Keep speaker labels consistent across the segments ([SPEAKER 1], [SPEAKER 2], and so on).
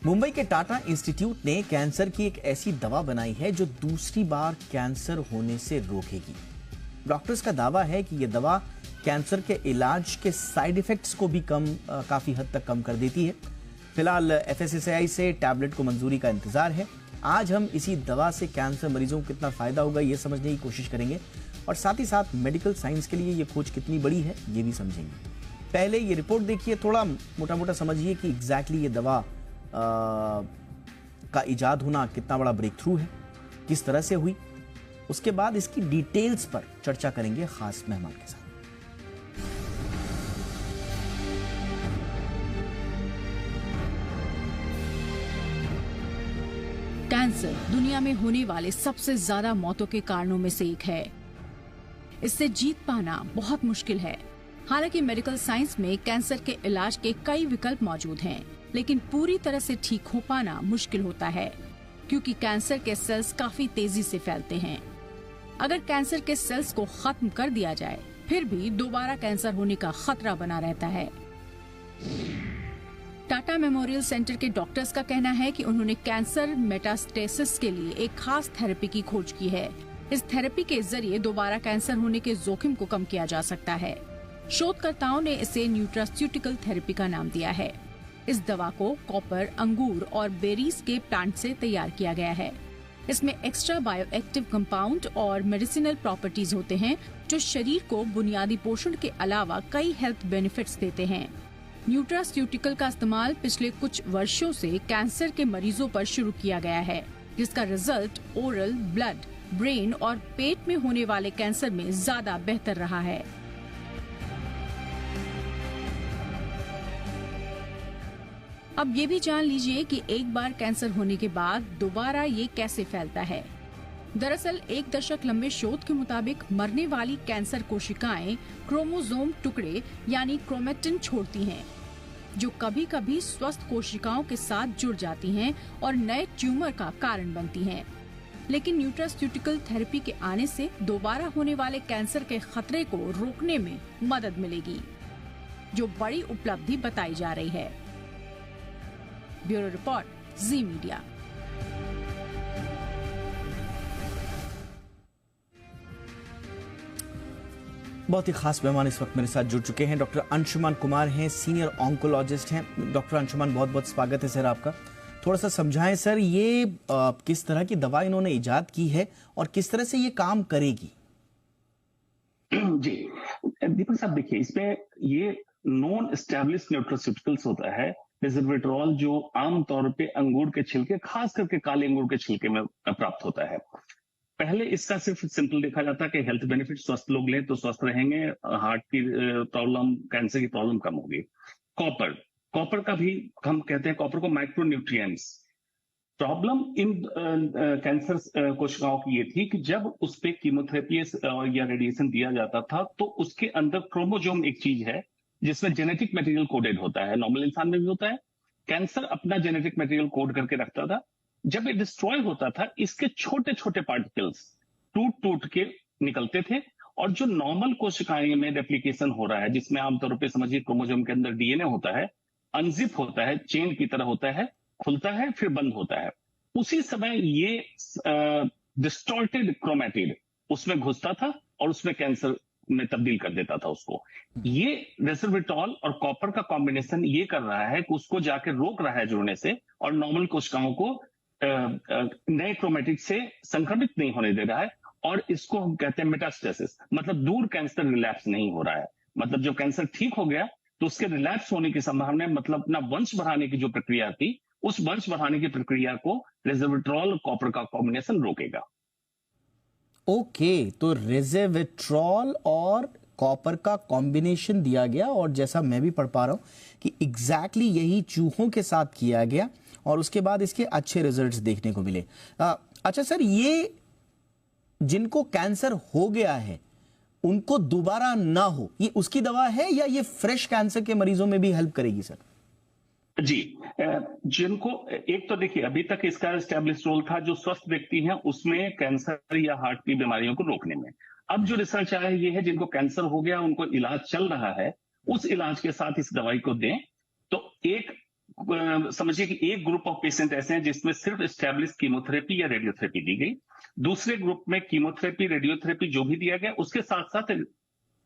[SPEAKER 1] मुंबई के टाटा इंस्टीट्यूट ने कैंसर की एक ऐसी दवा बनाई है जो दूसरी बार कैंसर होने से रोकेगी। डॉक्टर्स का दावा है कि यह दवा कैंसर के इलाज के साइड इफेक्ट्स को भी काफी हद तक कम कर देती है। फिलहाल एफएसएसएआई से टैबलेट को मंजूरी का इंतजार है। आज हम इसी दवा से कैंसर मरीजों को कितना फायदा होगा ये समझने की कोशिश करेंगे और साथ ही साथ मेडिकल साइंस के लिए ये खोज कितनी बड़ी है ये भी समझेंगे। पहले ये रिपोर्ट देखिए, थोड़ा मोटा मोटा समझिए कि एग्जैक्टली ये दवा का इजाद होना कितना बड़ा ब्रेक थ्रू है, किस तरह से हुई। उसके बाद इसकी डिटेल्स पर चर्चा करेंगे खास मेहमान के साथ।
[SPEAKER 2] कैंसर दुनिया में होने वाले सबसे ज्यादा मौतों के कारणों में से एक है। इससे जीत पाना बहुत मुश्किल है। हालांकि मेडिकल साइंस में कैंसर के इलाज के कई विकल्प मौजूद हैं, लेकिन पूरी तरह से ठीक हो पाना मुश्किल होता है क्योंकि कैंसर के सेल्स काफी तेजी से फैलते हैं। अगर कैंसर के सेल्स को खत्म कर दिया जाए, फिर भी दोबारा कैंसर होने का खतरा बना रहता है। टाटा मेमोरियल सेंटर के डॉक्टर्स का कहना है कि उन्होंने कैंसर मेटास्टेसिस के लिए एक खास थेरेपी की खोज की है। इस थेरेपी के जरिए दोबारा कैंसर होने के जोखिम को कम किया जा सकता है। शोधकर्ताओं ने इसे न्यूट्रास्यूटिकल थेरेपी का नाम दिया है। इस दवा को कॉपर, अंगूर और बेरीज के प्लांट से तैयार किया गया है। इसमें एक्स्ट्रा बायोएक्टिव कंपाउंड और मेडिसिनल प्रॉपर्टीज होते हैं जो शरीर को बुनियादी पोषण के अलावा कई हेल्थ बेनिफिट्स देते हैं। न्यूट्रास्यूटिकल का इस्तेमाल पिछले कुछ वर्षों से कैंसर के मरीजों पर शुरू किया गया है, जिसका रिजल्ट ओरल, ब्लड, ब्रेन और पेट में होने वाले कैंसर में ज्यादा बेहतर रहा है। अब ये भी जान लीजिए कि एक बार कैंसर होने के बाद दोबारा ये कैसे फैलता है। दरअसल एक दशक लंबे शोध के मुताबिक मरने वाली कैंसर कोशिकाएं क्रोमोसोम टुकड़े यानी क्रोमेटिन छोड़ती हैं, जो कभी कभी स्वस्थ कोशिकाओं के साथ जुड़ जाती हैं और नए ट्यूमर का कारण बनती हैं। लेकिन न्यूट्रास्यूटिकल थेरेपी के आने से दोबारा होने वाले कैंसर के खतरे को रोकने में मदद मिलेगी, जो बड़ी उपलब्धि बताई जा रही है। ब्यूरो रिपोर्ट, जी मीडिया।
[SPEAKER 1] बहुत ही खास मेहमान इस वक्त मेरे साथ जुड़ चुके हैं। डॉक्टर अंशुमान कुमार हैं, सीनियर ऑन्कोलॉजिस्ट हैं। डॉक्टर अंशुमान, बहुत बहुत स्वागत है सर आपका। थोड़ा सा समझाएं सर, ये किस तरह की दवा इन्होंने इजाद की है और किस तरह से ये काम करेगी।
[SPEAKER 3] जी दीपक साहब, देखिए इसमें ये नॉन एस्टैब्लिश्ड न्यूट्रास्यूटिकल्स होता है रेज़वेट्रॉल, जो आमतौर पे अंगूर के छिलके, खास करके काले अंगूर के छिलके में प्राप्त होता है। पहले इसका सिर्फ सिंपल देखा जाता है कि हेल्थ बेनिफिट, स्वस्थ लोग लें तो स्वस्थ रहेंगे, हार्ट की प्रॉब्लम, कैंसर की प्रॉब्लम कम होगी। कॉपर का भी हम कहते हैं, कॉपर को micro nutrients. Problem in cancer कोशिकाओं की ये थी कि जब उस पे कीमोथेरेपी या रेडिएशन दिया जाता था तो उसके अंदर क्रोमोसोम एक चीज है जिसमें जेनेटिक मटेरियल कोडेड होता है। नॉर्मल इंसान में भी होता है। कैंसर अपना जेनेटिक मटेरियल कोड करके रखता था। जब ये डिस्ट्रॉय होता था, इसके छोटे छोटे पार्टिकल्स टूट टूट के निकलते थे और जो नॉर्मल कोशिकाएं में रेप्लिकेशन हो रहा है, जिसमें आमतौर पे समझिए क्रोमोसोम के अंदर डीएनए होता है, अनजिप होता है, चेन की तरह होता है, खुलता है फिर बंद होता है, उसी समय ये डिस्टॉर्टेड क्रोमेटिड उसमें घुसता था और उसमें कैंसर में तब्दील कर देता था उसको। ये रेज़वेट्रॉल और कॉपर का कॉम्बिनेशन ये कर रहा है कि उसको जाके रोक रहा है जुड़ने से और नॉर्मल कोशिकाओं को नए क्रोमेटिड से संक्रमित नहीं होने दे रहा है। और इसको हम कहते हैं मेटास्टेसिस, मतलब दूर कैंसर रिलैप्स नहीं हो रहा है। मतलब जब कैंसर ठीक हो गया तो उसके रिलैप्स होने की संभावना, मतलब अपना वंश बढ़ाने की जो प्रक्रिया थी, उस वंश बढ़ाने की प्रक्रिया को रेज़वेट्रॉल और कॉपर का कॉम्बिनेशन रोकेगा।
[SPEAKER 1] ओके, तो रेज़वेट्रॉल और कॉपर का कॉम्बिनेशन दिया गया और जैसा मैं भी पढ़ पा रहा हूं कि एग्जैक्टली यही चूहों के साथ किया गया और उसके बाद इसके अच्छे रिजल्ट्स देखने को मिले। अच्छा सर, ये जिनको कैंसर हो गया है उनको दोबारा ना हो, ये उसकी दवा है या ये फ्रेश कैंसर के मरीजों में भी हेल्प करेगी सर?
[SPEAKER 3] जी, जिनको, एक तो देखिए अभी तक इसका एस्टैब्लिश रोल था जो स्वस्थ व्यक्ति हैं उसमें कैंसर या हार्ट की बीमारियों को रोकने में। अब जो रिसर्च आया ये है जिनको कैंसर हो गया, उनको इलाज चल रहा है, उस इलाज के साथ इस दवाई को दें तो एक समझिए कि एक ग्रुप ऑफ पेशेंट ऐसे हैं जिसमें सिर्फ एस्टेब्लिश कीमोथेरेपी या रेडियोथेरेपी दी गई, दूसरे ग्रुप में कीमोथेरेपी रेडियोथेरेपी जो भी दिया गया उसके साथ साथ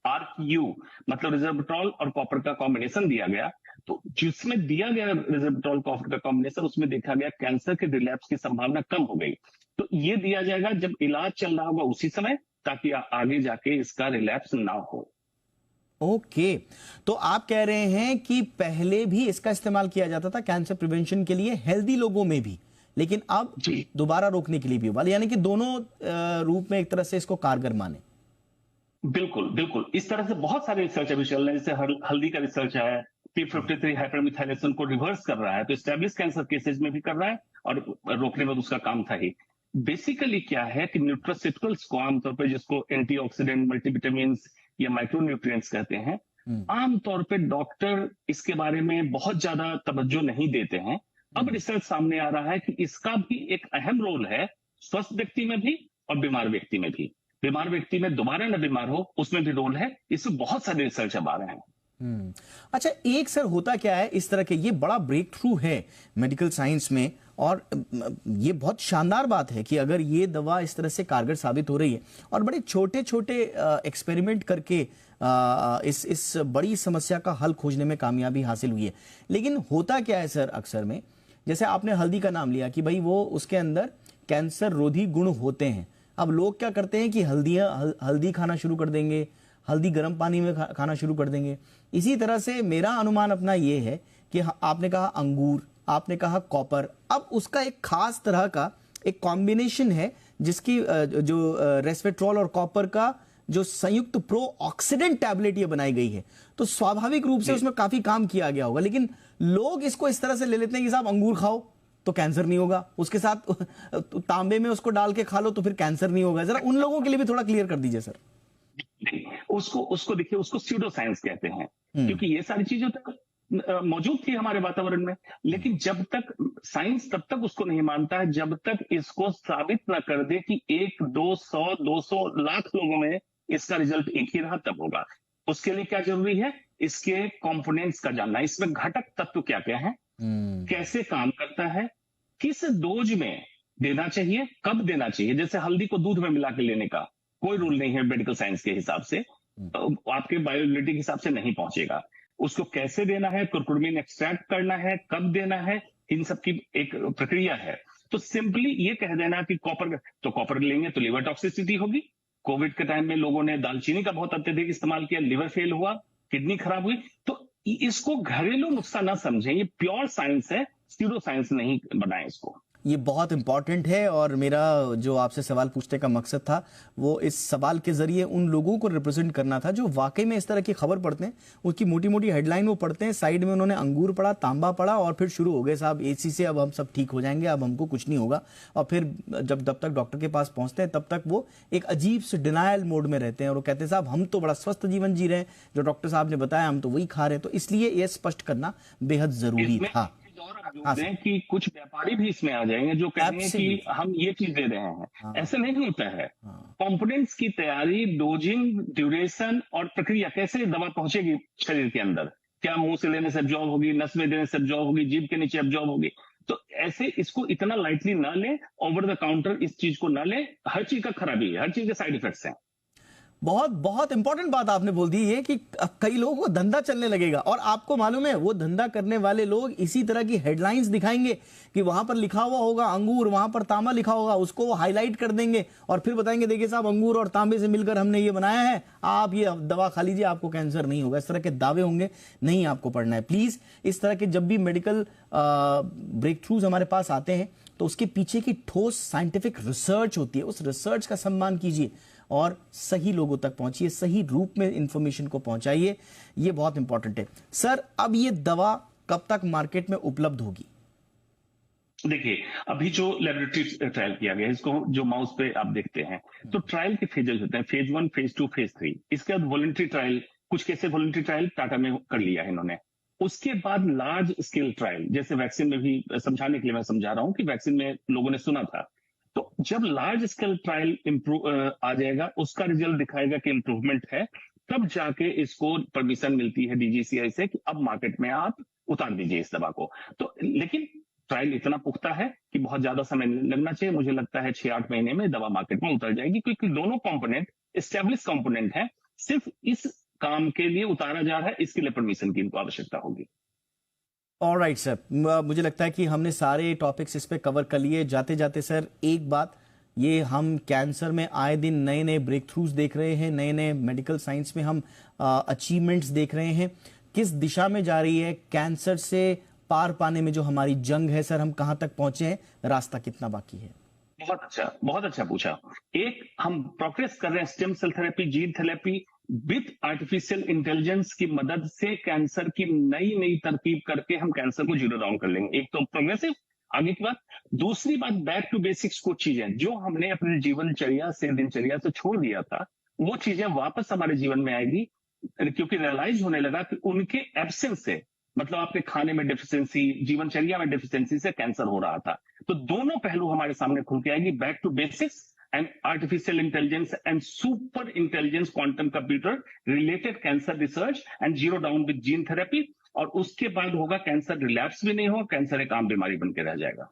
[SPEAKER 3] आरक्यू मतलब रिजर्विट्रॉल और कॉपर का कॉम्बिनेशन दिया गया। तो जिसमें दिया गया रिजर्विट्रॉल कॉपर का कॉम्बिनेशन उसमें देखा गया कैंसर के रिलैप्स की संभावना कम हो गई। तो ये दिया जाएगा जब इलाज चल रहा होगा उसी समय, ताकि आगे जाके इसका रिलैप्स ना हो।
[SPEAKER 1] ओके, तो आप कह रहे हैं कि पहले भी इसका इस्तेमाल किया जाता था कैंसर प्रिवेंशन के लिए हेल्दी लोगों में भी, लेकिन अब दोबारा रोकने के लिए भी हुआ, यानी कि दोनों रूप में एक तरह से इसको कारगर माने।
[SPEAKER 3] बिल्कुल बिल्कुल, इस तरह से बहुत सारे रिसर्च अभी चल रहे हैं, जैसे हल्दी का रिसर्च है, P53 हाइपरमिथाइलेशन को रिवर्स कर रहा है, तो एस्टैब्लिश कैंसर केसेस में भी कर रहा है और रोकने में तो उसका काम था ही। बेसिकली क्या है कि न्यूट्रास्यूटिकल्स को आमतौर पर जिसको एंटीऑक्सीडेंट, मल्टीविटामिन या माइक्रोन्यूट्रिएंट्स कहते हैं, आमतौर पे डॉक्टर इसके बारे में बहुत ज्यादा तवज्जो नहीं देते हैं। अब रिसर्च सामने आ रहा है कि इसका भी एक अहम रोल है स्वस्थ व्यक्ति में भी और बीमार व्यक्ति में भी। बीमार व्यक्ति में दोबारा न बीमार हो उसमें भी रोल है। इसमें बहुत सारे रिसर्च अब आ रहे हैं।
[SPEAKER 1] अच्छा, एक सर होता क्या है इस तरह के, ये बड़ा ब्रेक थ्रू है मेडिकल साइंस में और ये बहुत शानदार बात है कि अगर ये दवा इस तरह से कारगर साबित हो रही है और बड़े छोटे छोटे एक्सपेरिमेंट करके इस बड़ी समस्या का हल खोजने में कामयाबी हासिल हुई है। लेकिन होता क्या है सर अक्सर में, जैसे आपने हल्दी का नाम लिया कि भाई वो उसके अंदर कैंसर रोधी गुण होते हैं। अब लोग क्या करते हैं कि हल्दी खाना शुरू कर देंगे, हल्दी गर्म पानी में खाना शुरू कर देंगे। इसी तरह से मेरा अनुमान अपना ये है कि आपने कहा अंगूर, आपने कहा कॉपर, अब उसका एक खास तरह का एक कॉम्बिनेशन है जिसकी जो रेस्वेट्रॉल और कॉपर का जो संयुक्त प्रो ऑक्सीडेंट टैबलेट ये बनाई गई है, तो स्वाभाविक रूप से उसमें काफी काम किया गया होगा। लेकिन लोग इसको इस तरह से ले लेते हैं कि साहब अंगूर खाओ तो कैंसर नहीं होगा, उसके साथ तांबे में उसको डाल के खा लो तो फिर कैंसर नहीं होगा। जरा उन लोगों के लिए भी थोड़ा क्लियर कर दीजिए सर।
[SPEAKER 3] उसको देखिए, उसको स्यूडो साइंस कहते हैं, क्योंकि ये सारी चीजें तक मौजूद थी हमारे वातावरण में, लेकिन जब तक साइंस तब तक उसको नहीं मानता है जब तक इसको साबित ना कर दे कि 1, 200, 200 लाख लोगों में इसका रिजल्ट एक ही रहा, तब होगा। उसके लिए क्या जरूरी है, इसके कंपोनेंट्स का जानना, इसमें घटक तत्व क्या क्या है, कैसे काम करता है, किस डोज में देना चाहिए, कब देना चाहिए। जैसे हल्दी को दूध में मिला के लेने का कोई रूल नहीं है मेडिकल साइंस के हिसाब से, आपके बायोलिटी के हिसाब से नहीं पहुंचेगा। उसको कैसे देना है, कुरकुमीन एक्सट्रैक्ट करना है, कब देना है, इन सब की एक प्रक्रिया है। तो सिंपली ये कह देना कि कॉपर लेंगे तो लिवर टॉक्सिसिटी होगी। कोविड के टाइम में लोगों ने दालचीनी का बहुत अत्यधिक इस्तेमाल किया, लिवर फेल हुआ, किडनी खराब हुई। तो इसको घरेलू नुस्खा ना समझें, ये प्योर साइंस है, स्यूडो साइंस नहीं बनाए इसको।
[SPEAKER 1] ये बहुत इंपॉर्टेंट है और मेरा जो आपसे सवाल पूछने का मकसद था वो इस सवाल के जरिए उन लोगों को रिप्रेजेंट करना था जो वाकई में इस तरह की खबर पढ़ते हैं, उसकी मोटी मोटी हेडलाइन वो पढ़ते हैं, साइड में उन्होंने अंगूर पढ़ा, तांबा पढ़ा और फिर शुरू हो गए साहब एसी से अब हम सब ठीक हो जाएंगे, अब हमको कुछ नहीं होगा। और फिर जब तक डॉक्टर के पास पहुंचते हैं तब तक वो एक अजीब से डिनायल मोड में रहते हैं और वो कहते हैं साहब हम तो बड़ा स्वस्थ जीवन जी रहे हैं, जो डॉक्टर साहब ने बताया हम तो वही खा रहे हैं। तो इसलिए ये स्पष्ट करना बेहद जरूरी था।
[SPEAKER 3] कि कुछ व्यापारी भी इसमें आ जाएंगे जो कहेंगे कि हम ये चीज दे रहे हैं। ऐसे नहीं होता है। कंपोनेंट्स की तैयारी, डोजिंग, ड्यूरेशन और प्रक्रिया, कैसे दवा पहुंचेगी शरीर के अंदर, क्या मुंह से लेने से एब्जॉर्ब होगी, नस में देने से एब्जॉर्ब होगी, जीभ के नीचे एब्जॉर्ब होगी। तो ऐसे इसको इतना लाइटली ना ले, ओवर द काउंटर इस चीज को ना ले। हर चीज का खराबी है, हर चीज के साइड इफेक्ट्स हैं।
[SPEAKER 1] बहुत बहुत इंपॉर्टेंट बात आपने बोल दी है कि कई लोगों को धंधा चलने लगेगा और आपको मालूम है वो धंधा करने वाले लोग इसी तरह की हेडलाइंस दिखाएंगे कि वहां पर लिखा हुआ होगा अंगूर, वहां पर तांबा लिखा होगा, उसको वो हाईलाइट कर देंगे और फिर बताएंगे देखिए साहब अंगूर और तांबे से मिलकर हमने ये बनाया है, आप ये दवा खा लीजिए आपको कैंसर नहीं होगा। इस तरह के दावे होंगे, नहीं आपको पढ़ना है प्लीज। इस तरह के जब भी मेडिकल ब्रेक थ्रूज हमारे पास आते हैं तो उसके पीछे की ठोस साइंटिफिक रिसर्च होती है, उस रिसर्च का सम्मान कीजिए और सही लोगों तक पहुंचिए, सही रूप में इंफॉर्मेशन को पहुंचाइए, ये बहुत इंपॉर्टेंट है। सर अब ये दवा कब तक मार्केट में उपलब्ध होगी?
[SPEAKER 3] देखिए अभी जो लेबोरेटरी ट्रायल किया गया है, इसको जो माउस पे आप देखते हैं, तो ट्रायल के फेजेस होते हैं, फेज 1, फेज 2, फेज 3। इसके बाद वॉलंटरी ट्रायल, कुछ कैसे वॉलंटरी ट्रायल टाटा में कर लिया है इन्होंने। उसके बाद लार्ज स्केल ट्रायल, जैसे वैक्सीन में भी समझाने के लिए मैं समझा रहा हूं कि वैक्सीन में लोगों ने सुना था। तो जब लार्ज स्केल ट्रायल आ जाएगा, उसका रिजल्ट दिखाएगा कि इंप्रूवमेंट है, तब जाके इसको परमिशन मिलती है डीजीसीआई से कि अब मार्केट में आप उतार दीजिए इस दवा को। तो लेकिन ट्रायल इतना पुख्ता है कि बहुत ज्यादा समय नहीं लगना चाहिए। मुझे लगता है 6-8 महीने में दवा मार्केट में उतर जाएगी, क्योंकि दोनों कंपोनेंट एस्टेब्लिश कंपोनेंट हैं। सिर्फ इस काम के लिए उतारा जा रहा है, इसके लिए परमिशन की इनको आवश्यकता होगी।
[SPEAKER 1] ऑलराइट सर, मुझे लगता है कि हमने सारे टॉपिक्स इस पे कवर कर लिए। जाते जाते सर एक बात, ये हम कैंसर में आए दिन नए नए ब्रेक थ्रूज देख रहे हैं, नए नए मेडिकल साइंस में हम अचीवमेंट्स देख रहे हैं। किस दिशा में जा रही है कैंसर से पार पाने में जो हमारी जंग है सर, हम कहां तक पहुंचे हैं, रास्ता कितना बाकी है?
[SPEAKER 3] बहुत अच्छा पूछा। एक, हम प्रोग्रेस कर रहे हैं stem cell therapy, gene therapy with artificial intelligence की मदद से कैंसर की नई नई तरकीब करके हम कैंसर को जीरो डाउन कर लेंगे। एक तो प्रोग्रेसिव, आगे की बात। दूसरी बात, बैक टू बेसिक्स, कुछ चीजें जो हमने अपने जीवनचर्या से, दिनचर्या से छोड़ दिया था, वो चीजें वापस हमारे जीवन में आएगी, क्योंकि रियलाइज होने लगा कि उनके एब्सेंस से, मतलब आपके खाने में डेफिशिएंसी, जीवनचर्या में डेफिशिएंसी से कैंसर हो रहा था। तो दोनों पहलू हमारे सामने खुल के आएगी, back to basics and artificial intelligence and super intelligence quantum computer related cancer research and zero down with gene therapy. और उसके बाद होगा कैंसर रिलैप्स भी नहीं हो, कैंसर एक आम बीमारी बन के रह जाएगा।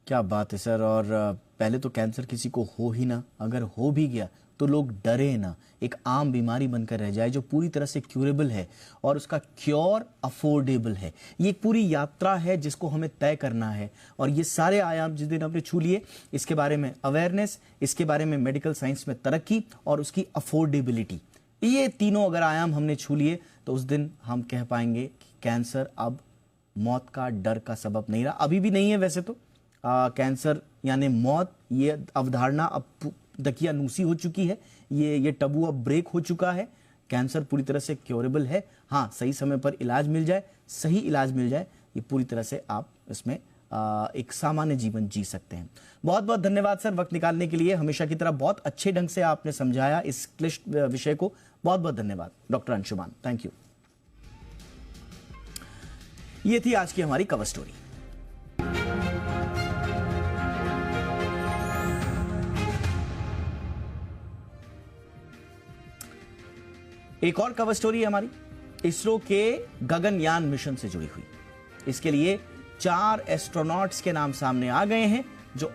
[SPEAKER 1] क्या बात है सर। और पहले तो कैंसर किसी को हो ही ना, अगर हो भी गया तो लोग डरे ना, एक आम बीमारी बनकर रह जाए जो पूरी तरह से क्यूरेबल है और उसका क्योर अफोर्डेबल है। ये एक पूरी यात्रा है जिसको हमें तय करना है, और ये सारे आयाम जिस दिन हमने छू लिए, इसके बारे में अवेयरनेस, इसके बारे में मेडिकल साइंस में तरक्की और उसकी अफोर्डेबिलिटी, ये तीनों अगर आयाम हमने छू लिए तो उस दिन हम कह पाएंगे कि कैंसर अब मौत का डर का सबब नहीं रहा। अभी भी नहीं है वैसे तो, कैंसर यानी मौत, ये अवधारणा अब दकियानूसी हो चुकी है, ये टबू अब ब्रेक हो चुका है। कैंसर पूरी तरह से क्योरेबल है। हाँ, सही समय पर इलाज मिल जाए, सही इलाज मिल जाए, ये पूरी तरह से आप इसमें एक सामान्य जीवन जी सकते हैं। बहुत बहुत धन्यवाद सर वक्त निकालने के लिए। हमेशा की तरह बहुत अच्छे ढंग से आपने समझाया इस क्लिष्ट विषय को। बहुत बहुत धन्यवाद डॉक्टर अंशुमान, थैंक यू। ये थी आज की हमारी कवर स्टोरी। एक और कवर स्टोरी है हमारी इसरो के गगनयान मिशन से जुड़ी हुई। इसके लिए 4 एस्ट्रोनॉट्स के नाम सामने आ गए हैं जो